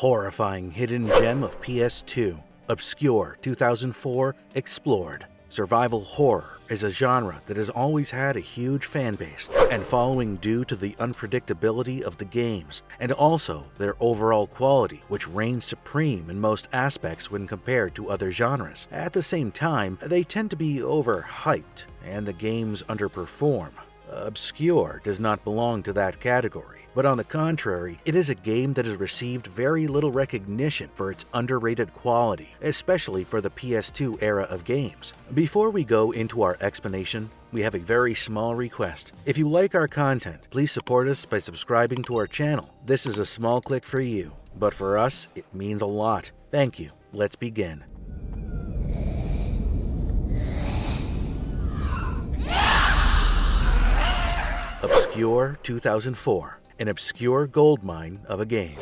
Horrifying hidden gem of PS2. Obscure 2004 explored. Survival horror is a genre that has always had a huge fanbase and following due to the unpredictability of the games, and also their overall quality, which reigns supreme in most aspects when compared to other genres. At the same time, they tend to be overhyped, and the games underperform. Obscure does not belong to that category, but on the contrary, it is a game that has received very little recognition for its underrated quality, especially for the PS2 era of games. Before we go into our explanation, we have a very small request. If you like our content, please support us by subscribing to our channel. This is a small click for you, but for us, it means a lot. Thank you. Let's begin. Obscure 2004. An obscure goldmine of a game.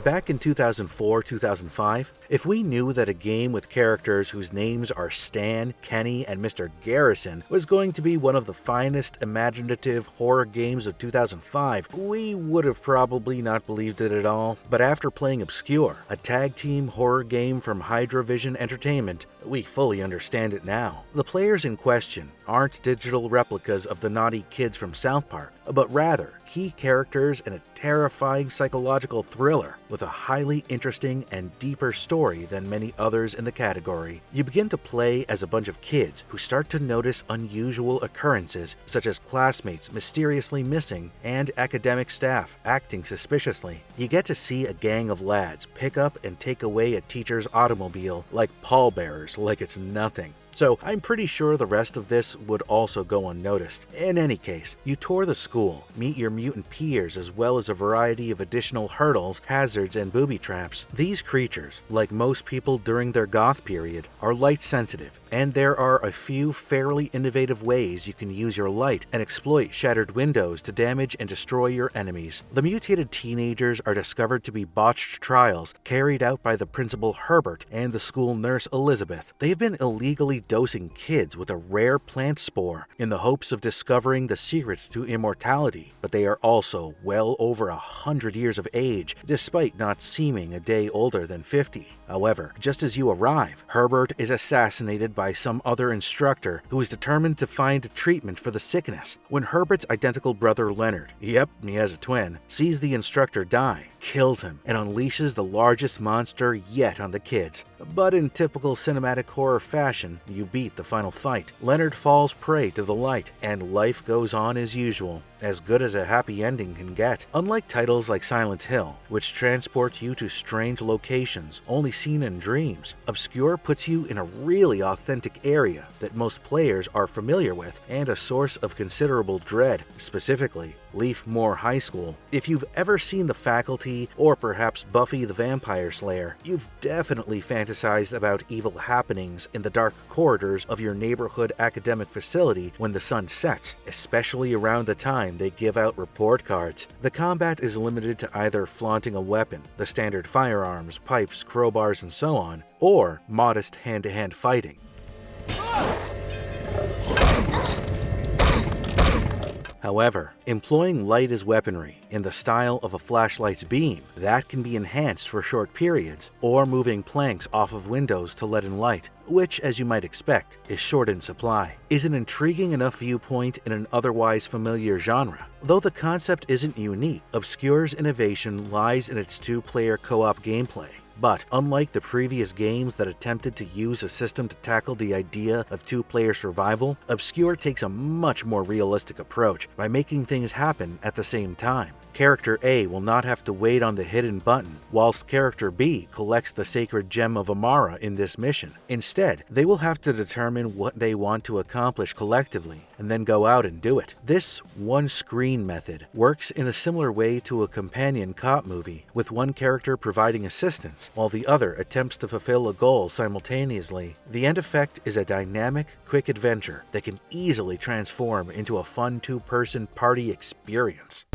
Back in 2004-2005, if we knew that a game with characters whose names are Stan, Kenny, and Mr. Garrison was going to be one of the finest imaginative horror games of 2005, we would have probably not believed it at all. But after playing Obscure, a tag team horror game from Hydrovision Entertainment, we fully understand it now. The players in question aren't digital replicas of the naughty kids from South Park, but rather key characters in a terrifying psychological thriller with a highly interesting and deeper story than many others in the category. You begin to play as a bunch of kids who start to notice unusual occurrences, such as classmates mysteriously missing and academic staff acting suspiciously. You get to see a gang of lads pick up and take away a teacher's automobile like pallbearers, like it's nothing. So I'm pretty sure the rest of this would also go unnoticed. In any case, you tour the school, meet your mutant peers, as well as a variety of additional hurdles, hazards, and booby traps. These creatures, like most people during their goth period, are light sensitive, and there are a few fairly innovative ways you can use your light and exploit shattered windows to damage and destroy your enemies. The mutated teenagers are discovered to be botched trials carried out by the principal Herbert and the school nurse Elizabeth. They've been illegally dosing kids with a rare plant spore in the hopes of discovering the secret to immortality, but they are also well over 100 years of age, despite not seeming a day older than 50. However, just as you arrive, Herbert is assassinated by some other instructor who is determined to find a treatment for the sickness. When Herbert's identical brother Leonard, yep, he has a twin, sees the instructor die, kills him, and unleashes the largest monster yet on the kids. But in typical cinematic horror fashion, you beat the final fight. Leonard falls prey to the light, and life goes on as usual, as good as a happy ending can get. Unlike titles like Silent Hill, which transport you to strange locations only seen in dreams, Obscure puts you in a really authentic area that most players are familiar with and a source of considerable dread, specifically Leaf Moore High School. If you've ever seen The Faculty or perhaps Buffy the Vampire Slayer, you've definitely fantasized about evil happenings in the dark corridors of your neighborhood academic facility when the sun sets, especially around the time they give out report cards. The combat is limited to either flaunting a weapon, the standard firearms, pipes, crowbars, and so on, or modest hand-to-hand fighting. However, employing light as weaponry in the style of a flashlight's beam, that can be enhanced for short periods, or moving planks off of windows to let in light, which, as you might expect, is short in supply, is an intriguing enough viewpoint in an otherwise familiar genre. Though the concept isn't unique, Obscure's innovation lies in its two-player co-op gameplay. But unlike the previous games that attempted to use a system to tackle the idea of two-player survival, Obscure takes a much more realistic approach by making things happen at the same time. Character A will not have to wait on the hidden button, whilst Character B collects the sacred gem of Amara in this mission. Instead, they will have to determine what they want to accomplish collectively, and then go out and do it. This one-screen method works in a similar way to a companion cop movie, with one character providing assistance, while the other attempts to fulfill a goal simultaneously. The end effect is a dynamic, quick adventure that can easily transform into a fun two-person party experience.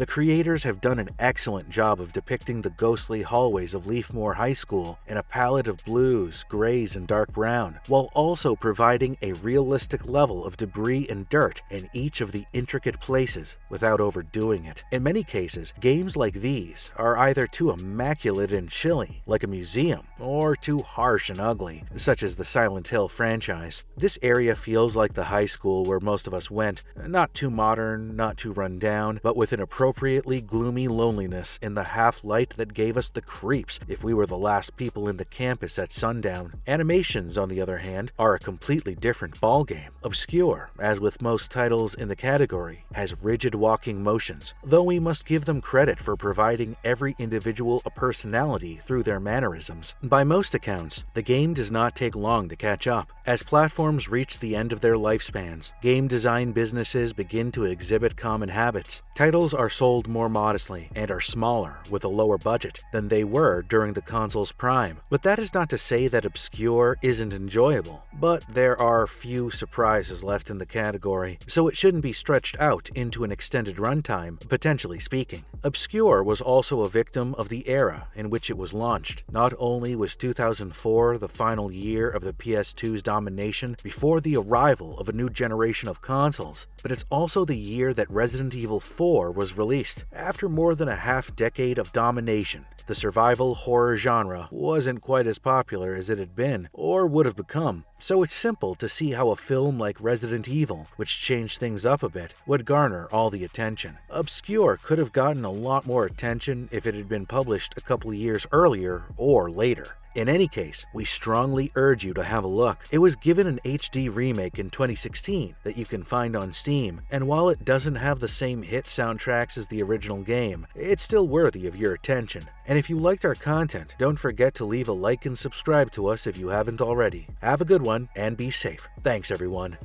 The creators have done an excellent job of depicting the ghostly hallways of Leafmore High School in a palette of blues, grays, and dark brown, while also providing a realistic level of debris and dirt in each of the intricate places without overdoing it. In many cases, games like these are either too immaculate and chilly, like a museum, or too harsh and ugly, such as the Silent Hill franchise. This area feels like the high school where most of us went, not too modern, not too run down, but with an appropriately gloomy loneliness in the half-light that gave us the creeps if we were the last people in the campus at sundown. Animations, on the other hand, are a completely different ballgame. Obscure, as with most titles in the category, has rigid walking motions, though we must give them credit for providing every individual a personality through their mannerisms. By most accounts, the game does not take long to catch up. As platforms reach the end of their lifespans, game design businesses begin to exhibit common habits. Titles are sold more modestly and are smaller with a lower budget than they were during the console's prime. But that is not to say that Obscure isn't enjoyable, but there are few surprises left in the category, so it shouldn't be stretched out into an extended runtime, potentially speaking. Obscure was also a victim of the era in which it was launched. Not only was 2004 the final year of the PS2's domination before the arrival of a new generation of consoles, but it's also the year that Resident Evil 4 was released. After more than a half-decade of domination, the survival horror genre wasn't quite as popular as it had been, or would have become, so it's simple to see how a film like Resident Evil, which changed things up a bit, would garner all the attention. Obscure could have gotten a lot more attention if it had been published a couple of years earlier or later. In any case, we strongly urge you to have a look. It was given an HD remake in 2016 that you can find on Steam, and while it doesn't have the same hit soundtracks as the original game, it's still worthy of your attention. And if you liked our content, don't forget to leave a like and subscribe to us if you haven't already. Have a good one, and be safe. Thanks, everyone.